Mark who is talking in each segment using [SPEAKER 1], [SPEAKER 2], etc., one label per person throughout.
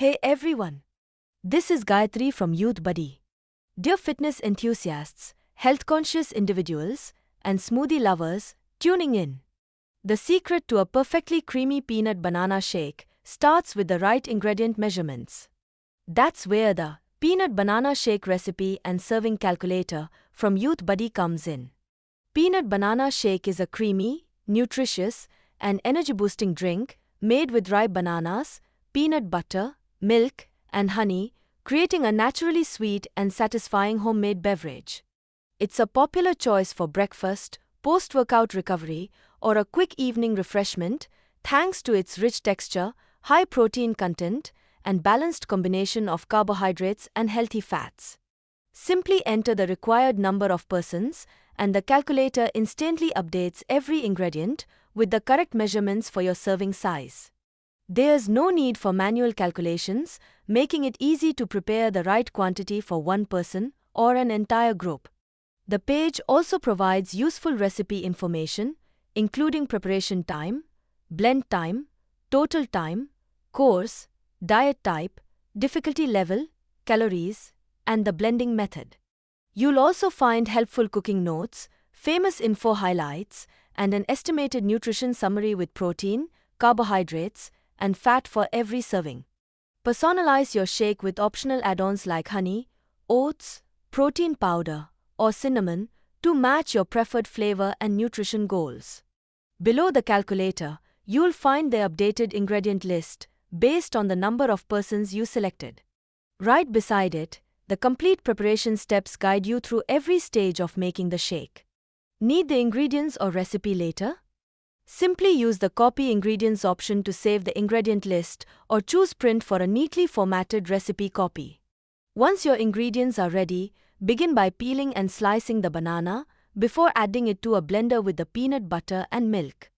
[SPEAKER 1] Hey everyone! This is Gayatri from Youthbuddy. Dear fitness enthusiasts, health-conscious individuals, and smoothie lovers, tuning in. The secret to a perfectly creamy peanut banana shake starts with the right ingredient measurements. That's where the peanut banana shake recipe and serving calculator from Youthbuddy comes in. Peanut banana shake is a creamy, nutritious, and energy-boosting drink made with ripe bananas, peanut butter, milk, and honey, creating a naturally sweet and satisfying homemade beverage. It's a popular choice for breakfast, post-workout recovery, or a quick evening refreshment thanks to its rich texture, high protein content, and balanced combination of carbohydrates and healthy fats. Simply enter the required number of persons, and the calculator instantly updates every ingredient with the correct measurements for your serving size. There's no need for manual calculations, making it easy to prepare the right quantity for one person or an entire group. The page also provides useful recipe information, including preparation time, blend time, total time, course, diet type, difficulty level, calories, and the blending method. You'll also find helpful cooking notes, famous info highlights, and an estimated nutrition summary with protein, carbohydrates, and fat for every serving. Personalize your shake with optional add-ons like honey, oats, protein powder, or cinnamon to match your preferred flavor and nutrition goals. Below the calculator, you'll find the updated ingredient list based on the number of persons you selected. Right beside it, the complete preparation steps guide you through every stage of making the shake. Need the ingredients or recipe later? Simply use the Copy Ingredients option to save the ingredient list or choose Print for a neatly formatted recipe copy. Once your ingredients are ready, begin by peeling and slicing the banana before adding it to a blender with the peanut butter and milk.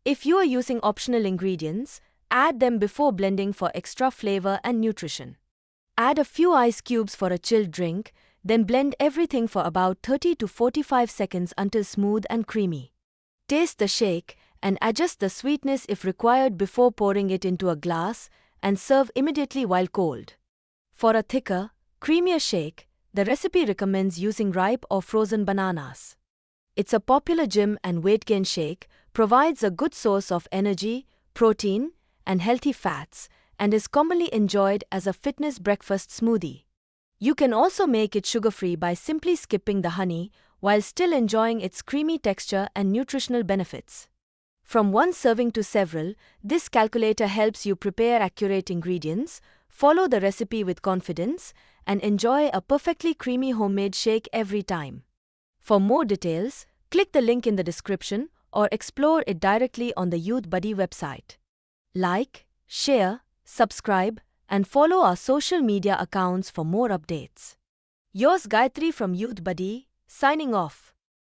[SPEAKER 1] If you are using optional ingredients, add them before blending for extra flavor and nutrition. Add a few ice cubes for a chilled drink, then blend everything for about 30 to 45 seconds until smooth and creamy. Taste the shake and adjust the sweetness if required before pouring it into a glass, and serve immediately while cold. For a thicker, creamier shake, the recipe recommends using ripe or frozen bananas. It's a popular gym and weight gain shake, provides a good source of energy, protein, and healthy fats, and is commonly enjoyed as a fitness breakfast smoothie. You can also make it sugar-free by simply skipping the honey while still enjoying its creamy texture and nutritional benefits. From one serving to several, this calculator helps you prepare accurate ingredients, follow the recipe with confidence, and enjoy a perfectly creamy homemade shake every time. For more details, click the link in the description or explore it directly on the Youthbuddy website. Like, share, subscribe, and follow our social media accounts for more updates. Yours Gayatri from Youthbuddy, signing off.